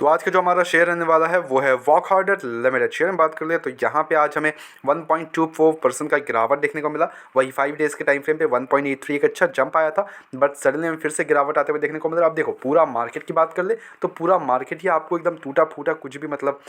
तो आज का जो हमारा शेयर रहने वाला है वो है वॉक हार्डर लिमिटेड। शेयर में बात कर ले तो यहाँ पे आज हमें 1.24% का गिरावट देखने को मिला। वही 5 डेज़ के टाइम फ्रेम पे 1.83 एक अच्छा जंप आया था, बट सडनली हमें फिर से गिरावट आते हुए देखने को मिल रहा है। अब देखो पूरा मार्केट की बात कर ले तो पूरा मार्केट ही आपको एकदम टूटा फूटा कुछ भी मतलब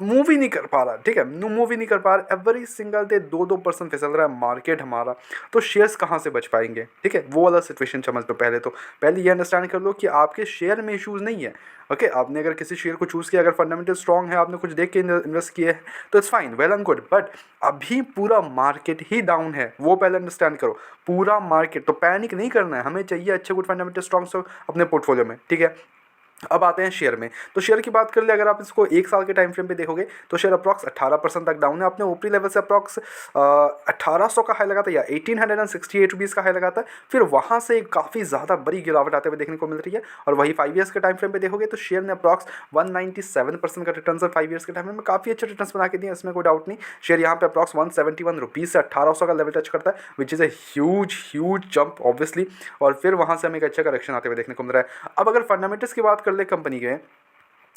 मूव ही नहीं कर पा रहा। ठीक है, मूव ही नहीं कर पा रहा। एवरी सिंगल डे 2-2% फिसल रहा है मार्केट हमारा। तो शेयर्स कहाँ से बच पाएंगे? ठीक है, वो वाला सिचुएशन समझ लो। पहले ये अंडरस्टैंड कर लो कि आपके शेयर में इशूज़ नहीं है। ओके, आपने अगर किसी शेयर को चूज़ किया, अगर फंडामेंटल स्ट्रॉन्ग है, आपने कुछ देख के इन्वेस्ट किया है तो it's fine, well and good. But अभी पूरा मार्केट ही डाउन है, वो पहले अंडरस्टैंड करो। पूरा मार्केट, तो पैनिक नहीं करना है, हमें चाहिए अच्छे गुड फंडामेंटल स्ट्रॉन्ग अपने पोर्टफोलियो में। ठीक है, अब आते हैं शेयर में। तो शेयर की बात कर ले, अगर आप इसको 1 साल के टाइम फ्रेम पे देखोगे तो शेयर अप्रॉक्स 18% तक डाउन है। अपने ऊपरी लेवल से अप्रॉक्स 1800 का हाई लगाता है या 1868 रुपीज़ का हाई लगाता है, फिर वहाँ से काफ़ी ज़्यादा बड़ी गिरावट आते हुए देखने को मिल रही है। और वही 5 ईयर्स के टाइम फ्रेम पे देखोगे तो शेयर ने अप्रॉक्स 197% का रिटर्न है 5 ईयर्स के टाइम में काफ़ी अच्छे रिटर्न बना के दिए, इसमें कोई डाउट नहीं। शेयर यहाँ पे अप्रॉक्स 171 रुपीज़ से 1800 का लेवल टच करता है, which is a huge jump obviously. और फिर वहाँ से हमें एक अच्छा करेक्शन आते हुए देखने को मिल रहा है। अब अगर फंडामेंटल्स की बात कर ले कंपनी के,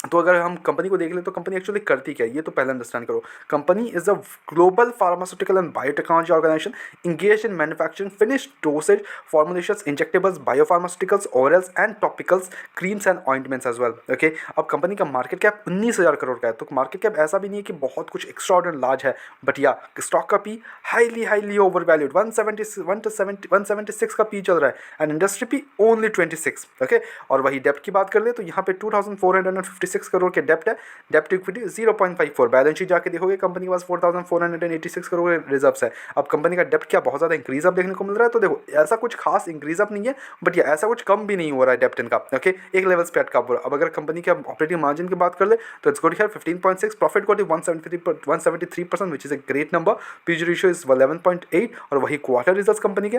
तो अगर हम कंपनी को देख ले तो कंपनी एक्चुअली करती क्या है ये तो पहले अंडरस्टैंड करो। Company is a global pharmaceutical and biotechnology organisation engage in manufacturing finish dosage formulations injectables biopharmaceuticals orals and topicals creams and ointments as well. Okay, अब कंपनी का मार्केट कैप 19,000 करोड़ का है। तो मार्केट कैप ऐसा भी नहीं है कि बहुत कुछ एक्स्ट्राऑर्डिनरी लार्ज है, बट या स्टॉक का पी हाईली ओवर वैल्यूड 176 का पी चल रहा है and industry P only 26। Okay, और वही डेप्ट की बात कर ले तो यहाँ पे 2456 करोड़ के डेप्ट है। डेप्ट इक्विटी 0.54। बैलेंस शीट जाके देखोगे कंपनी के पास 4486 करोड़ रिजर्व्स है। अब कंपनी का डेप्ट क्या बहुत ज़्यादा इंक्रीज अप देखने को मिल रहा है? तो देखो ऐसा कुछ खास इंक्रीज अप नहीं है, बट ये ऐसा कुछ कम भी नहीं हो रहा है डेप्ट इनका। ओके, एक लेवल पे अटका हुआ। अब अगर कंपनी के ऑपरेटिंग मार्जिन की बात कर ले तो it's good here 15.6, profit quality 173%, which is a great number. PG ratio is 11.8। और वही क्वार्टर रिजल्ट्स कंपनी के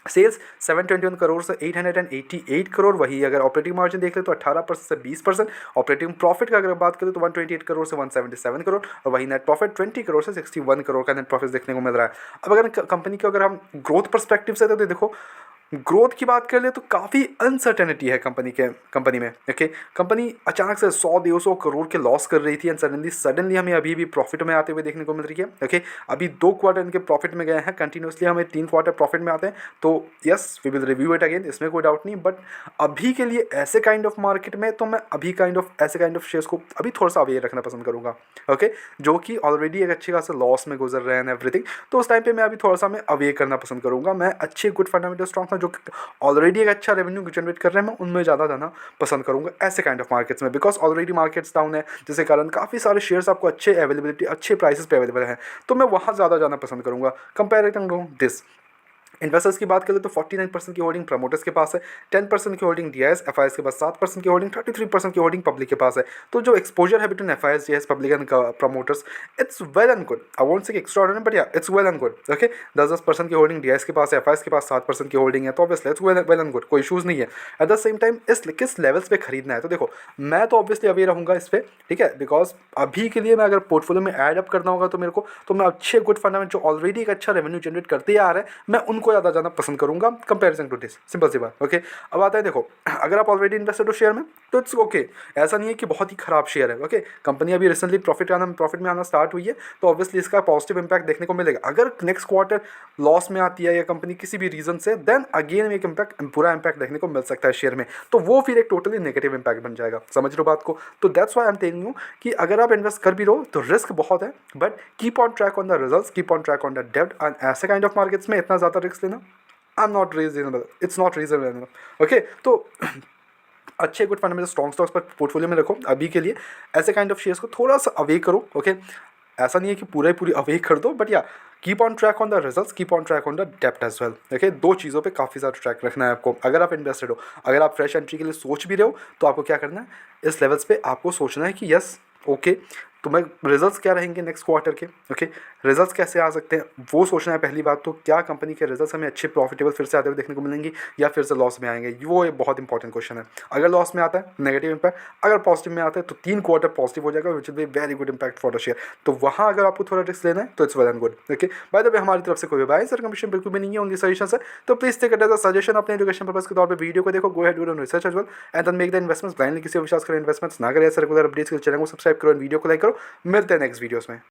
सेल्स 721 करोड़ से 888 करोड़। वही अगर ऑपरेटिंग मार्जिन देख ले तो 18% से 20%। ऑपरेटिंग प्रॉफिट का अगर बात करें तो 128 करोड़ से 177 करोड़। और वही नेट प्रॉफिट 20 करोड़ से 61 करोड़ का नेट प्रॉफिट देखने को मिल रहा है। अब अगर कंपनी के अगर हम ग्रोथ परस्पेक्टिव से तो देखो, ग्रोथ की बात कर ले तो काफ़ी अनसर्टेनिटी है कंपनी में। ओके, कंपनी अचानक से 100-150 करोड़ के लॉस कर रही थी एंड सडनली हमें अभी भी प्रॉफिट में आते हुए देखने को मिल रही है। ओके, अभी 2 क्वार्टर इनके प्रॉफिट में गए हैं, कंटिन्यूसली हमें 3 क्वार्टर प्रॉफिट में आते हैं। तो yes, we will review it again, इसमें कोई डाउट नहीं। बट अभी के लिए ऐसे काइंड ऑफ मार्केट में तो मैं अभी ऐसे काइंड ऑफ शेयर्स को अभी थोड़ा सा अवेयर रखना पसंद करूँगा। ओके, जो कि ऑलरेडी एक अच्छे खासा लॉस में गुजर रहे हैं एवरीथिंग, तो उस टाइम पे मैं अभी थोड़ा सा मैं अवेयर करना पसंद करूँगा। मैं अच्छे गुड फंडामेंटल स्ट्रॉन्ग जो ऑलरेडी एक अच्छा रेवेन्यू जनरेट कर रहे हैं, मैं उनमें ज़्यादा जाना पसंद करूँगा ऐसे काइंड ऑफ मार्केट्स में, बिकॉज ऑलरेडी मार्केट्स डाउन है, जिसके कारण काफ़ी सारे शेयर्स आपको अच्छे अवेलेबिलिटी अच्छे प्राइसेस पे अवेलेबल हैं। तो मैं वहाँ ज़्यादा जाना पसंद करूँगा कंपेरेटिव टू दिस। इन्वेस्टर्स की बात करें तो 49% की होल्डिंग प्रमोटर्स के पास है, 10% की होल्डिंग डीआईएस एफआईएस के पास, 7% की होल्डिंग, 33% की होल्डिंग पब्लिक के पास है। तो जो एक्सपोजर है between FIIs DIIs public and promoters, it's well and good. I won't say extraordinary, but yeah it's well and good. Okay, 10% की होल्डिंग डीआईएस के पास है, एफआईएस के पास 7% की होल्डिंग है, तो obviously it's well and good, कोई issues नहीं है। एट द सेम टाइम इस किस लेवल्स पे खरीदना है, तो देखो मैं तो ऑब्वियसली अवेयर रहूँगा इस पर। ठीक है, बिकॉज अभी के लिए मैं अगर पोर्टफोलियो में ऐड अप करना होगा तो मेरे को, तो मैं अच्छे गुड फंडामेंट जो ऑलरेडी एक अच्छा रेवेन्यू जनरेट करते आ रहे हैं, मैं उनको ज़्यादा जाना पसंद करूँगा कंपैरिजन टू दिस। सिंपल सी बात। ओके, अब आता है देखो, अगर आप ऑलरेडी इन्वेस्टेड हो शेयर में तो इट्स ओके। ऐसा नहीं है कि बहुत ही खराब शेयर है। ओके, कंपनी अभी रिसेंटली प्रॉफिट में आना स्टार्ट हुई है, तो ऑब्वियसली इसका पॉजिटिव इंपैक्ट देखने को मिलेगा। अगर नेक्स्ट क्वार्टर लॉस में आती है या कंपनी किसी भी रीजन से, देन अगेन एक पूरा इंपैक्ट देखने को मिल सकता है शेयर में, तो वो फिर एक टोटली नेगेटिव इंपैक्ट बन जाएगा। समझ लो बात को? तो that's why I am telling you कि अगर आप इन्वेस्ट कर भी रहो तो रिस्क बहुत है, but keep on track on the results, keep on track on the डेब्ट। एंड ऐसे काइंड ऑफ मार्केट्स में इतना ज़्यादा रिस्क लेना it's not reasonable. ओके, तो अच्छे गुड फंडामेंटल स्ट्रॉन्ग स्टॉक्स पर पोर्टफोलियो में रखो अभी के लिए। ऐसे काइंड ऑफ शेयर्स को थोड़ा सा अवे करो। ओके, ऐसा नहीं है कि पूरी अवे कर दो, बट या keep on track on the results, keep on track on the डेप्ट एज वेल। ओके, 2 चीज़ों पे काफ़ी ज़्यादा ट्रैक रखना है आपको अगर आप इन्वेस्टेड हो। अगर आप फ्रेश एंट्री के लिए सोच भी रहे हो तो आपको क्या करना है, इस लेवल्स पे आपको सोचना है कि यस ओके, तुम्हें रिजल्ट्स क्या रहेंगे नेक्स्ट क्वार्टर के, ओके, रिजल्ट्स कैसे आ सकते हैं वो सोचना है पहली बात तो। क्या कंपनी के रिजल्ट्स हमें अच्छे प्रॉफिटेबल फिर से आते हुए देखने को मिलेंगी या फिर से लॉस में आएंगे, वो एक बहुत इंपॉर्टेंट क्वेश्चन है। अगर लॉस में आता है नेगेटिव इंपैक्ट, अगर पॉजिटिव में आता है तो 3 क्वार्टर पॉजिटिव हो जाएगा, which will be very good impact for the share. तो वहाँ अगर आपको थोड़ा रिस्क लेना है तो it's well and good, okay. By the way हमारी तरफ से कोई बाय सर कमीशन बिल्कुल भी नहीं है, ओनली सजेशन है। तो please take it as a suggestion, अपने एजुकेशन पर्पस के तौर पर वीडियो को देखो, go ahead do research as well and then make the investments. Blindly किसी विश्वास करें इन्वेस्टमेंट्स ना करें। ऐसे रेगुलर अपडेट्स के लिए चैनल को सब्सक्राइब करो, वीडियो को लाइक करो। मिलते हैं नेक्स्ट वीडियोस में।